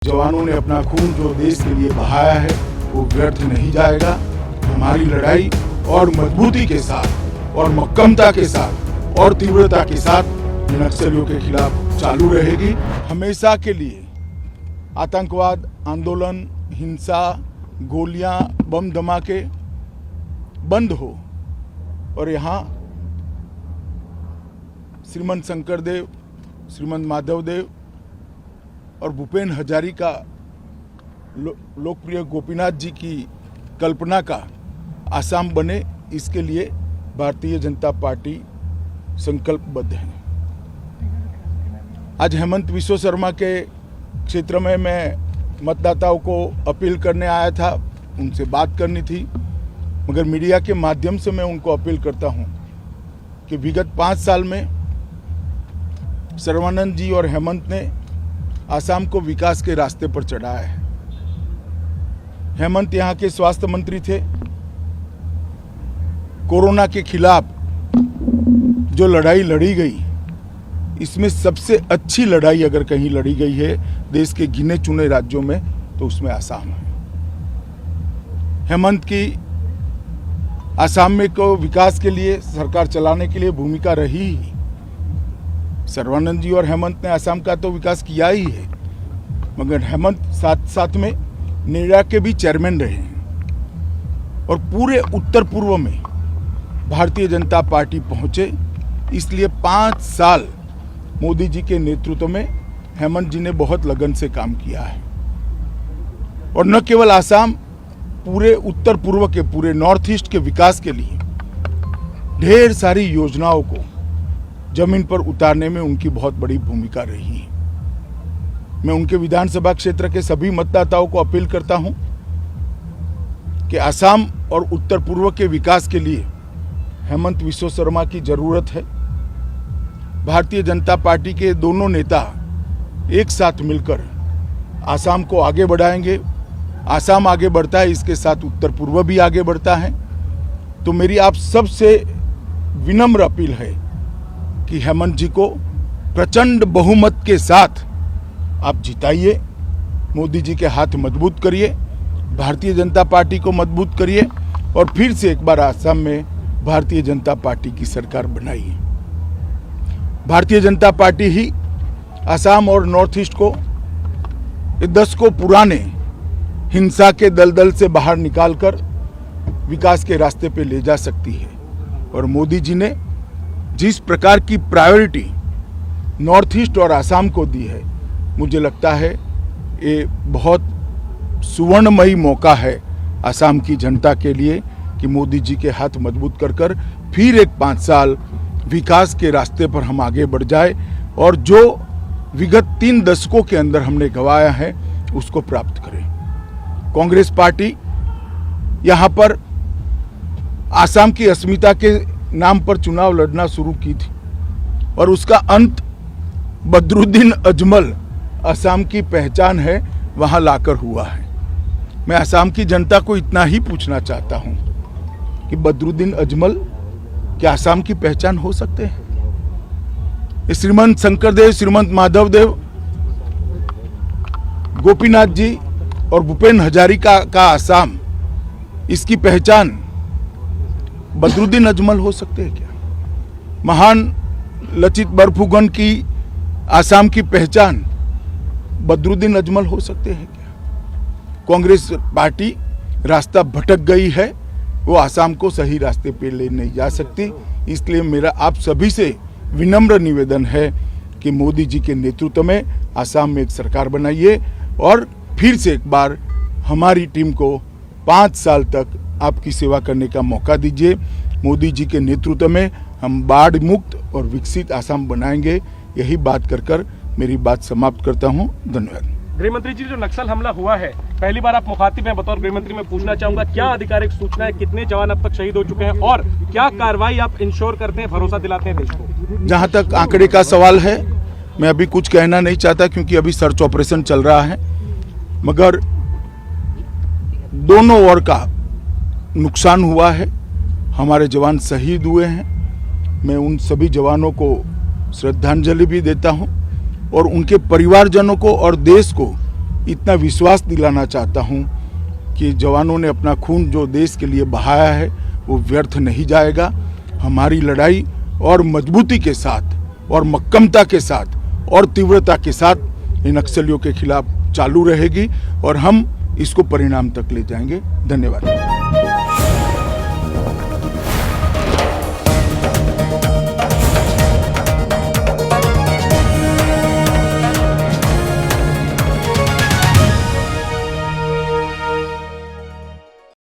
जवानों ने अपना खून जो देश के लिए बहाया है वो व्यर्थ नहीं जाएगा। हमारी लड़ाई और मजबूती के साथ और मक्कमता के साथ और तीव्रता के साथ नक्सलियों के खिलाफ चालू रहेगी। हमेशा के लिए आतंकवाद, आंदोलन, हिंसा, गोलियां, बम धमाके बंद हो और यहाँ श्रीमंत शंकरदेव, श्रीमंत माधवदेव और भूपेन हजारिका लोकप्रिय गोपीनाथ जी की कल्पना का आसाम बने, इसके लिए भारतीय जनता पार्टी संकल्पबद्ध है। आज हेमंत विश्व शर्मा के क्षेत्र में मैं मतदाताओं को अपील करने आया था, उनसे बात करनी थी, मगर मीडिया के माध्यम से मैं उनको अपील करता हूं कि विगत 5 साल में सर्बानंद जी और हेमंत ने आसाम को विकास के रास्ते पर चढ़ाया है। हेमंत यहाँ के स्वास्थ्य मंत्री थे। कोरोना के खिलाफ जो लड़ाई लड़ी गई, इसमें सबसे अच्छी लड़ाई अगर कहीं लड़ी गई है देश के गिने चुने राज्यों में तो उसमें आसाम है। हेमंत की आसाम में को विकास के लिए, सरकार चलाने के लिए भूमिका रही ही। सर्बानंद जी और हेमंत ने आसाम का तो विकास किया ही है, मगर हेमंत साथ साथ में नेडा के भी चेयरमैन रहे हैं और पूरे उत्तर पूर्व में भारतीय जनता पार्टी पहुंचे। इसलिए 5 साल मोदी जी के नेतृत्व में हेमंत जी ने बहुत लगन से काम किया है और न केवल आसाम, पूरे उत्तर पूर्व के, पूरे नॉर्थ ईस्ट के विकास के लिए ढेर सारी योजनाओं को जमीन पर उतारने में उनकी बहुत बड़ी भूमिका रही है। मैं उनके विधानसभा क्षेत्र के सभी मतदाताओं को अपील करता हूं कि आसाम और उत्तर पूर्व के विकास के लिए हेमंत विश्व शर्मा की जरूरत है। भारतीय जनता पार्टी के दोनों नेता एक साथ मिलकर आसाम को आगे बढ़ाएंगे। आसाम आगे बढ़ता है, इसके साथ उत्तर पूर्व भी आगे बढ़ता है। तो मेरी आप सबसे विनम्र अपील है कि हेमंत जी को प्रचंड बहुमत के साथ आप जिताइए, मोदी जी के हाथ मजबूत करिए, भारतीय जनता पार्टी को मजबूत करिए और फिर से एक बार आसाम में भारतीय जनता पार्टी की सरकार बनाइए। भारतीय जनता पार्टी ही आसाम और नॉर्थ ईस्ट को 10 पुराने हिंसा के दलदल से बाहर निकालकर विकास के रास्ते पे ले जा सकती है। और मोदी जी ने जिस प्रकार की प्रायोरिटी नॉर्थ ईस्ट और आसाम को दी है, मुझे लगता है ये बहुत सुवर्णमयी मौका है आसाम की जनता के लिए कि मोदी जी के हाथ मजबूत कर फिर एक 5 साल विकास के रास्ते पर हम आगे बढ़ जाए और जो विगत 3 दशकों के अंदर हमने गंवाया है उसको प्राप्त करें। कांग्रेस पार्टी यहाँ पर आसाम की अस्मिता के नाम पर चुनाव लड़ना शुरू की थी और उसका अंत बदरुद्दीन अजमल, असम की पहचान है, वहां लाकर हुआ है। मैं असम की जनता को इतना ही पूछना चाहता हूं कि बदरुद्दीन अजमल क्या असम की पहचान हो सकते हैं? श्रीमंत शंकरदेव, श्रीमंत माधवदेव, गोपीनाथ जी और भूपेन हजारिका का असम, इसकी पहचान बदरुद्दीन अजमल हो सकते हैं क्या? महान लचित बरफुकन की आसाम की पहचान बदरुद्दीन अजमल हो सकते हैं क्या? कांग्रेस पार्टी रास्ता भटक गई है, वो आसाम को सही रास्ते पे ले नहीं जा सकती। इसलिए मेरा आप सभी से विनम्र निवेदन है कि मोदी जी के नेतृत्व में आसाम में एक सरकार बनाइए और फिर से एक बार हमारी टीम को 5 साल तक आपकी सेवा करने का मौका दीजिए। मोदी जी के नेतृत्व में हम बाढ़ मुक्त और विकसित आसाम बनाएंगे। यही बात कर मेरी बात समाप्त करता हूं। धन्यवाद। गृहमंत्री जी, जो नक्सल हमला हुआ है, पहली बार आप मुखातिब हैं बतौर गृहमंत्री, में पूछना चाहूंगा क्या आधिकारिक सूचना है, कितने जवान अब तक शहीद हो चुके हैं और क्या कार्रवाई आप इंश्योर करते हैं, भरोसा दिलाते हैं देश को? जहां तक आंकड़े का सवाल है, मैं अभी कुछ कहना नहीं चाहता क्योंकि अभी सर्च ऑपरेशन चल रहा है, मगर दोनों ओर का नुकसान हुआ है, हमारे जवान शहीद हुए हैं। मैं उन सभी जवानों को श्रद्धांजलि भी देता हूं और उनके परिवारजनों को और देश को इतना विश्वास दिलाना चाहता हूं कि जवानों ने अपना खून जो देश के लिए बहाया है वो व्यर्थ नहीं जाएगा। हमारी लड़ाई और मजबूती के साथ और मक्कमता के साथ और तीव्रता के साथ इन नक्सलियों के खिलाफ चालू रहेगी और हम इसको परिणाम तक ले जाएंगे। धन्यवाद।